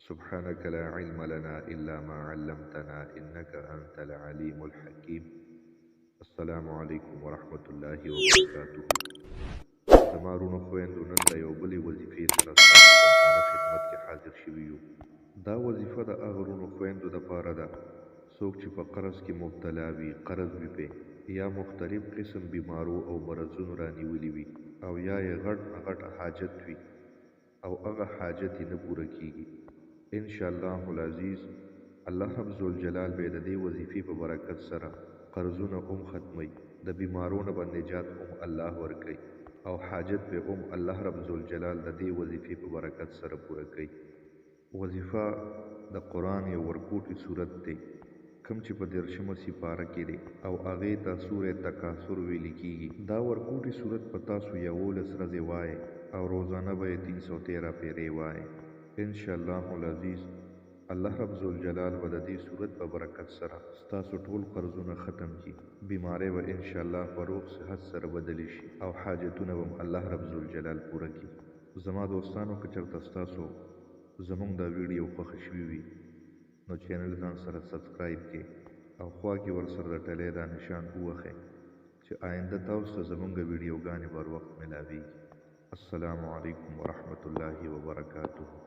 سبحانك لا علم لنا إلا ما علمتنا إنك أنت العليم الحكيم. السلام عليكم ورحمة الله وبركاته. زما رونو خویندو نن د یو بلې وظیفې سره ستاسو په درانه خدمت کې حاضر شوي یو. دا وظیفه د هغه رونو خویندو دپاره ده څوک چې په قرض کې مبتلا وي، قرض وي پې، یا مختلف قسم بیمارو او مرضونو رانیولي وي، او یا یې غټ نه غټ حاجت وي او هغه حاجت یې نه پوره کیږي. ان شاء الله العزیز الله رب ذوالجلال به د دې وظیفې په برکت سره قرضونه هم ختموي، د بیمارونو به نجات هم الله ورکوي، او حاجت به هم الله رب ذوالجلال د دې وظیفې په برکت سره پوره کوي. وظیفه د قرآن یو ورکوټی صورت دی کوم چې په 13مه سپاره کې دی او هغې ته سوره تکاثر ویل کیږي. دا ورکوټی صورت په تاسو 11 ورځې وایئ او روزانه به یې 313 پیرې وایئ. ان شاء الله العزیز الله رب ذوالجلال به د دې صورت په برکت سره ستاسو ټول قرضونه ختم کړي، بیماری به ان شاء الله په روغ صحت سره بدلی شي او حاجتونه به الله رب ذوالجلال پوره کړي. زما دوستانو که چېرته ستاسو زموږ دا ویډیو خوښه شوي وي نو چینل ځان سره سبسکرایب کړئ او خوا کې ورسره د ټلۍ دا نشان ووهئ چې آینده تاسو ته زموږ ویډیوګانې بر وخت ملاویږي. السلام علیکم ورحمة الله وبرکاته.